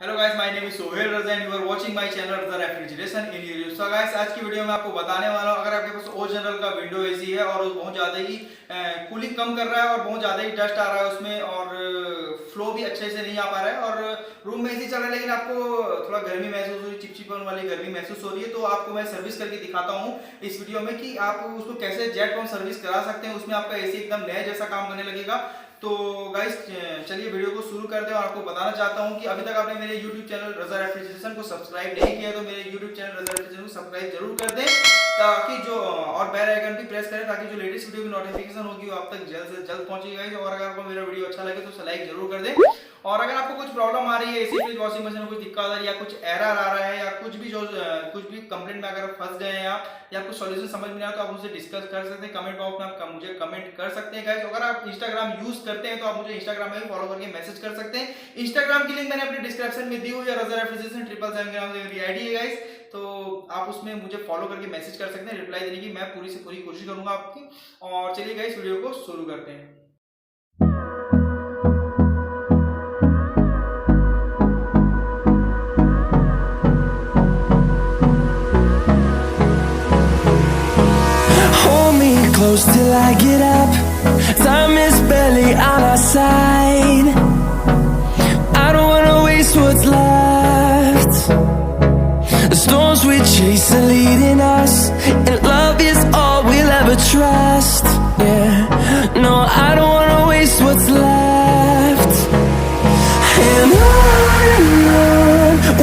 Hello guys, my name is Sohail Raza and you are watching my channel the refrigeration in Europe. So guys, आज की video में आपको बताने वाला हूं, अगर आपके पास ओ जनरल का विंडो एसी है और बहुत ज़्यादा ही कूलिंग कम कर रहा है और बहुत ज़्यादा ही डस्ट आ रहा है उसमें और फ्लो भी अच्छे से नहीं आ पा रहा है और रूम में एसी चल रहा है लेकिन आपको थोड़ा गर्मी महसूस हो रही है, चिपचिपन वाली गर्मी महसूस हो रही है, तो आपको मैं सर्विस करके दिखाता हूँ इस वीडियो में कि आप उसको कैसे जेट पंप सर्विस करा सकते हैं। उसमें आपका एसी एकदम नया जैसा काम करने लगेगा। तो गाइस, चलिए वीडियो को शुरू करते हैं और आपको बताना चाहता हूं कि अभी तक आपने मेरे YouTube चैनल रजा रेफ्रिजरेशन को सब्सक्राइब नहीं किया तो मेरे YouTube चैनल रजा रेफ्रिजरेशन को सब्सक्राइब जरूर कर दें, ताकि जो और बेल आइकन भी प्रेस करें ताकि जो लेटेस्ट वीडियो की नोटिफिकेशन होगी वो आप तक जल्द से जल्द पहुंचे गाइस। और अगर आपको मेरा वीडियो अच्छा लगे तो लाइक जरूर कर दें। और अगर आपको कुछ प्रॉब्लम आ रही है एसी फ्रिज वॉशिंग मशीन में कुछ दिक्कत आ रही है या कुछ एरर आ रहा है या कुछ भी कंप्लेंट में अगर फंस गए हैं आप या कुछ सॉल्यूशन समझ में नहीं आया तो आप मुझसे डिस्कस कर सकते हैं। कमेंट बॉक्स में आप मुझे कमेंट कर सकते हैं गाइस। अगर आप इंस्टाग्राम यूज करते हैं तो आप मुझे इंस्टाग्राम में भी फॉलो करके मैसेज कर सकते हैं। इंस्टाग्राम की लिंक मैंने अपने डिस्क्रिप्शन में दी हुई है, रजा रेफ्रिजरेशन 777 के नाम से मेरी आईडी है गाइस। तो आप उसमें मुझे फॉलो करके मैसेज कर सकते हैं। रिप्लाई देने की मैं पूरी से पूरी कोशिश करूंगा आपकी। और चलिए गाइस, वीडियो को शुरू करते हैं। Close till I get up. Time is barely on our side. I don't wanna waste what's left. The storms we chase are leading us, and love is all we'll ever trust. Yeah, no, I don't wanna waste what's left. And on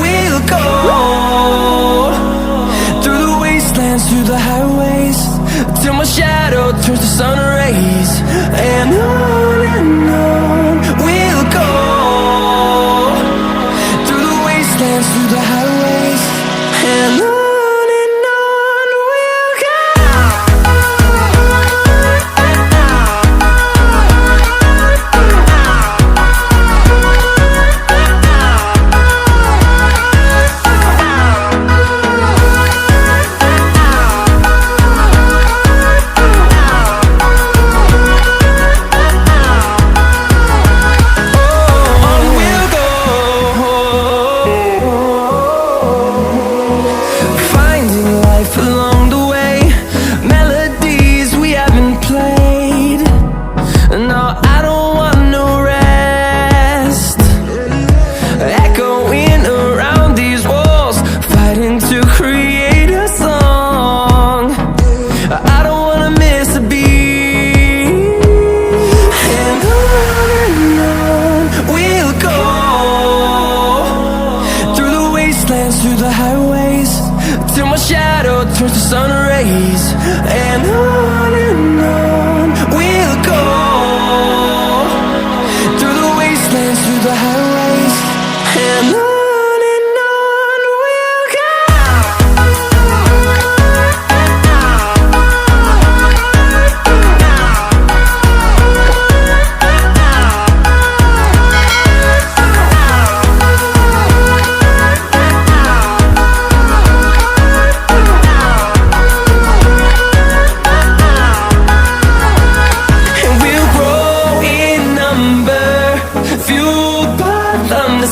we'll go, through the wastelands, through the highways, till my shadow turns to sun rays. And on we'll go, through the wastelands, through the highways, and on we'll go. Through the highways, till my shadow turns to sun rays. And on we'll go, through the wastelands, through the highways, and on we'll go.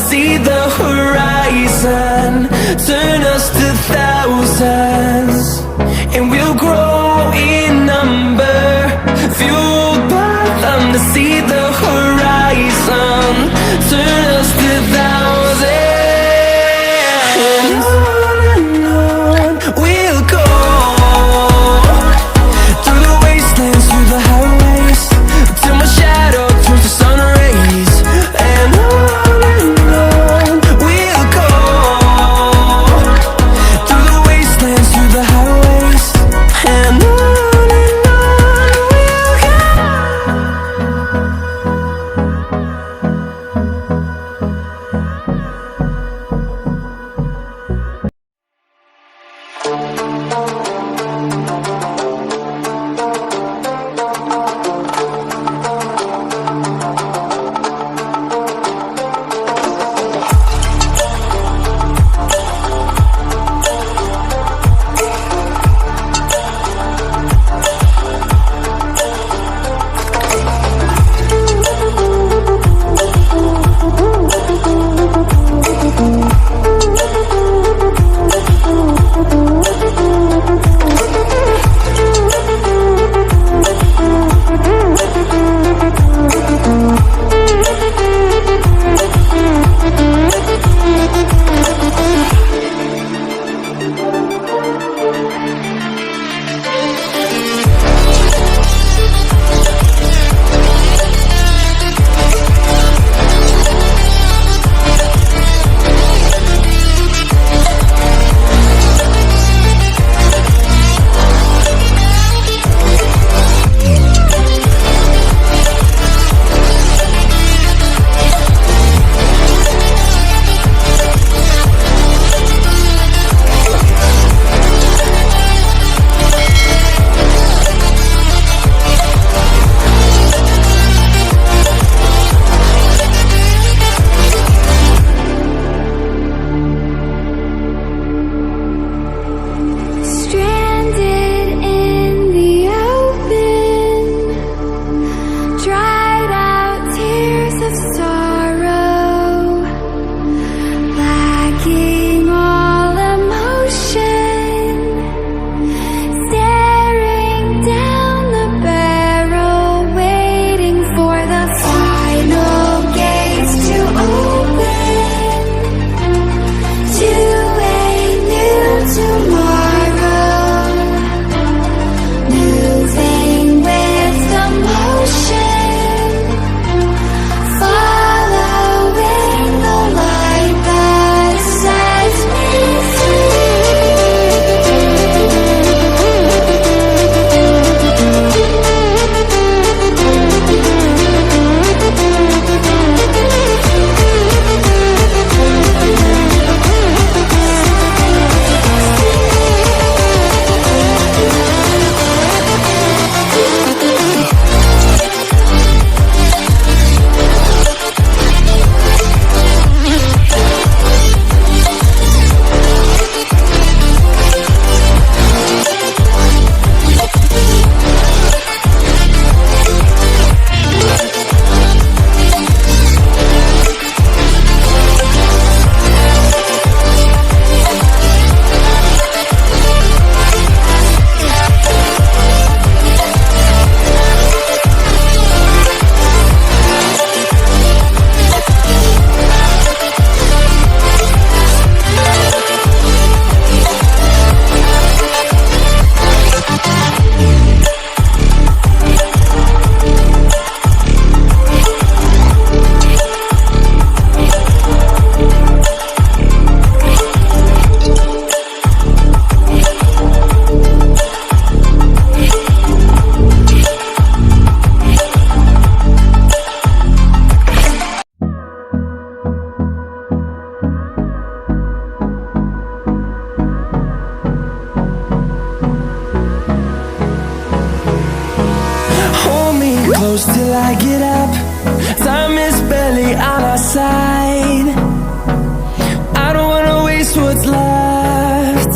See the horizon, turn us to thousands, and we'll grow in number, fueled by them to see the horizon, turn us to thousands, and on we'll go, through the wastelands, through the highways, till my shadow turns to sun rays. And on we'll go, through the wastelands, through the highways, and close till I get up. Time is barely on our side. I don't wanna waste what's left.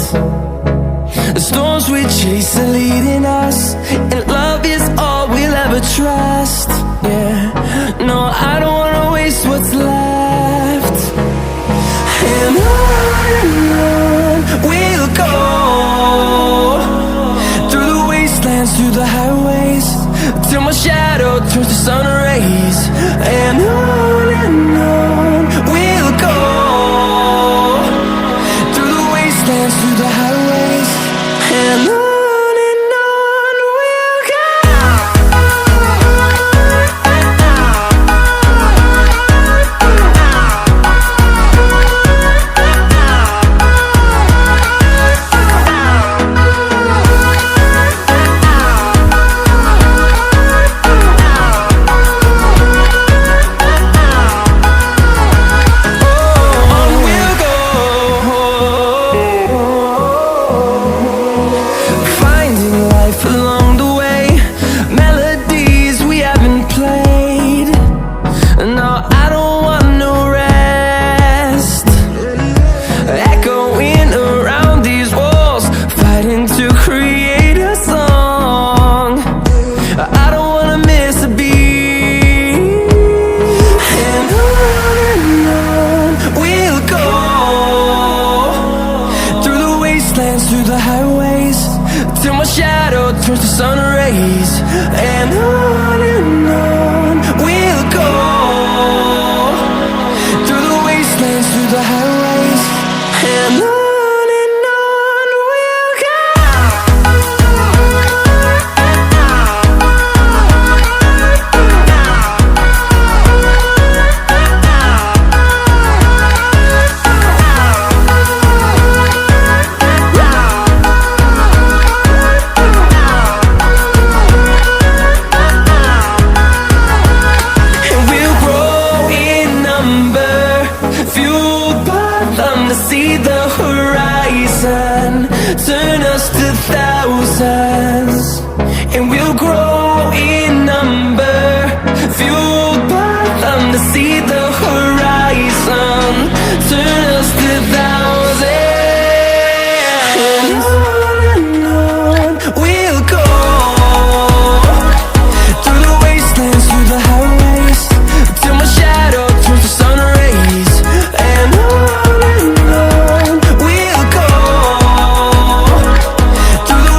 The storms we chase are leading us, and love is all we'll ever trust. Yeah, no, I don't wanna waste what's left. And on we'll go, through the wastelands, through the highways, till my shadow turns to sun rays. And on we'll go, through the wastelands, through the highways, and on we'll go. Through the highways, till my shadow turns to sun rays. And on we'll go, through the wastelands, through the highways, and on we'll go. See the horizon turn us to thousands, and we'll grow in number, fueled by them. To see the horizon turn us to thousands, and on we'll go, through the wastelands, through the highways, till my shadow turns to sun rays. And on we'll go, through the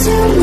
to